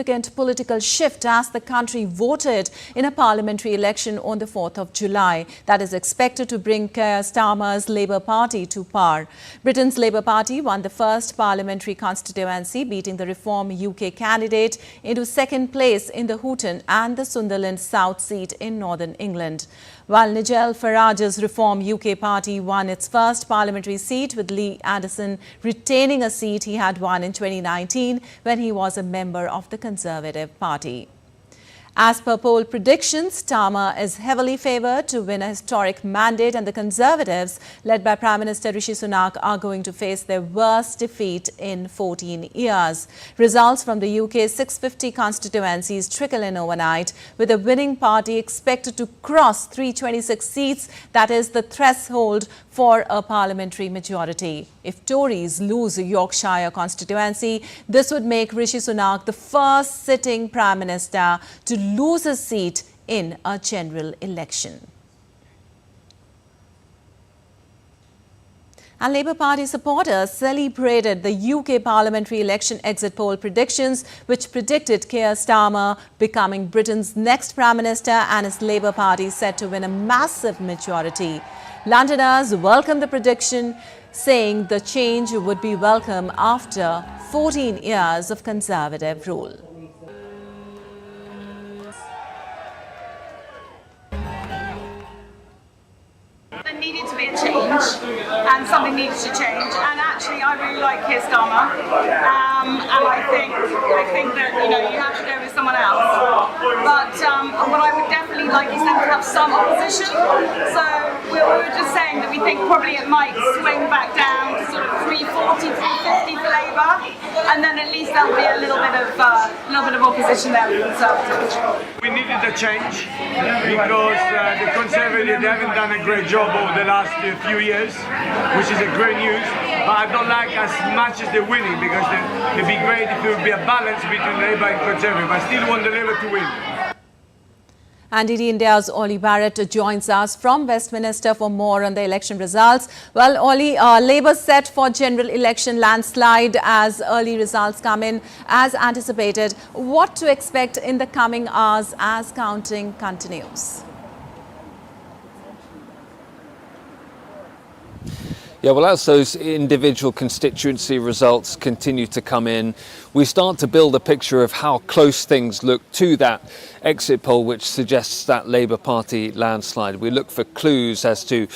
significant political shift as the country voted in a parliamentary election on the 4th of July that is expected to bring Keir Starmer's Labour Party to power. Britain's Labour Party won the first parliamentary constituency, beating the Reform UK candidate into second place in the Houghton and the Sunderland South seat in Northern England, while Nigel Farage's Reform UK party won its first parliamentary seat, with Lee Anderson retaining a seat he had won in 2019 when he was a member of the Conservative Party. As per poll predictions, Starmer is heavily favoured to win a historic mandate, and the Conservatives, led by Prime Minister Rishi Sunak, are going to face their worst defeat in 14 years. Results from the UK's 650 constituencies trickle in overnight, with the winning party expected to cross 326 seats, that is the threshold for a parliamentary majority. If Tories lose the Yorkshire constituency, this would make Rishi Sunak the first sitting Prime Minister to lose a seat in a general election. And Labour Party supporters celebrated the UK parliamentary election exit poll predictions, which predicted Keir Starmer becoming Britain's next Prime Minister and his Labour Party set to win a massive majority. Londoners welcomed the prediction, saying the change would be welcome after 14 years of Conservative rule. There needed to be a change, and something needed to change. And actually, I really like Keir Starmer, and I think that you have to go with someone else. But what I would definitely like is them to have some opposition. So we were just saying that we think probably it might swing back down to sort of 340, 350 for Labour, and then at least there'll be a little bit of opposition there with the Conservatives. We needed a change because the Conservatives haven't done a great job over the last few years, which is a great news. But I don't like as much as they're winning, because it'd be great if there would be a balance between Labour and Conservative. I still want the Labour to win. And DD India's Ollie Barrett joins us from Westminster for more on the election results. Well, Ollie, Labour set for general election landslide as early results come in as anticipated. What to expect in the coming hours as counting continues? Yeah, well, as those individual constituency results continue to come in, we start to build a picture of how close things look to that exit poll, which suggests that Labour Party landslide. We look for clues as to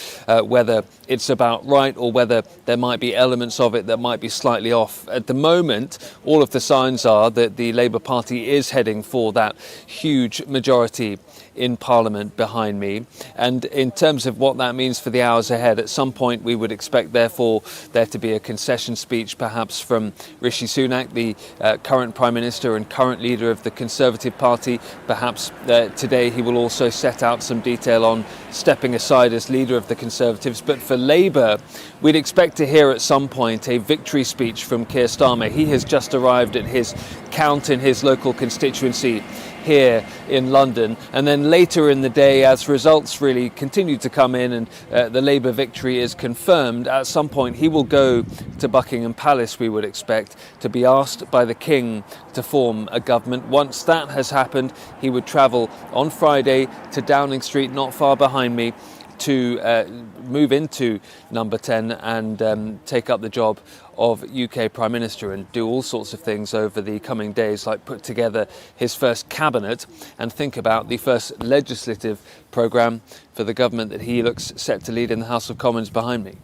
whether it's about right or whether there might be elements of it that might be slightly off. At the moment, all of the signs are that the Labour Party is heading for that huge majority in Parliament behind me. And in terms of what that means for the hours ahead, at some point we would expect, therefore, there to be a concession speech perhaps from Rishi Sunak, the current Prime Minister and current leader of the Conservative Party. Perhaps today he will also set out some detail on stepping aside as leader of the Conservatives. But for Labour, we'd expect to hear at some point a victory speech from Keir Starmer. He has just arrived at his count in his local constituency here in London, and then later in the day, as results really continue to come in and the Labour victory is confirmed, at some point he will go to Buckingham Palace, we would expect, to be asked by the King to form a government. Once that has happened, he would travel on Friday to Downing Street, not far behind me, to move into Number 10 and take up the job of UK Prime Minister and do all sorts of things over the coming days, like put together his first cabinet and think about the first legislative programme for the government that he looks set to lead in the House of Commons behind me.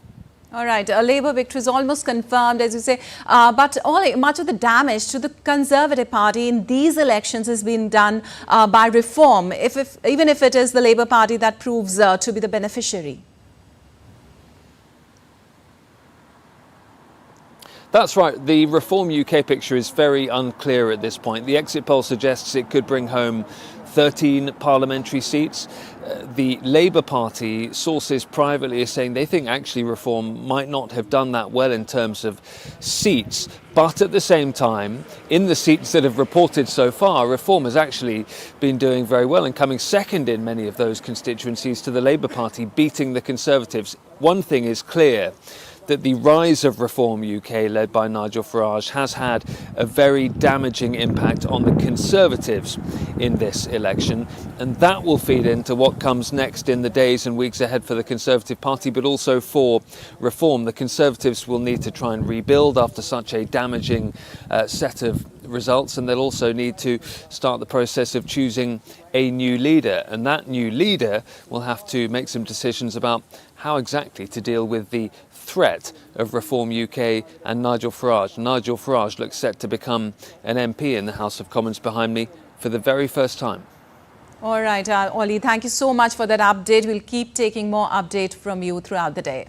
All right, a Labour victory is almost confirmed, as you say, but much of the damage to the Conservative Party in these elections has been done by reform, even if it is the Labour Party that proves to be the beneficiary. That's right. The Reform UK picture is very unclear at this point. The exit poll suggests it could bring home 13 parliamentary seats. The Labour Party, sources privately, are saying they think actually Reform might not have done that well in terms of seats. But at the same time, in the seats that have reported so far, Reform has actually been doing very well and coming second in many of those constituencies to the Labour Party, beating the Conservatives. One thing is clear. that the rise of Reform UK, led by Nigel Farage, has had a very damaging impact on the Conservatives in this election, and that will feed into what comes next in the days and weeks ahead for the Conservative Party, but also for Reform. The Conservatives will need to try and rebuild after such a damaging set of results, and they'll also need to start the process of choosing a new leader, and that new leader will have to make some decisions about how exactly to deal with the threat of Reform UK and Nigel Farage. Nigel Farage looks set to become an MP in the House of Commons behind me for the very first time. All right, Ollie, thank you so much for that update. We'll keep taking more update from you throughout the day.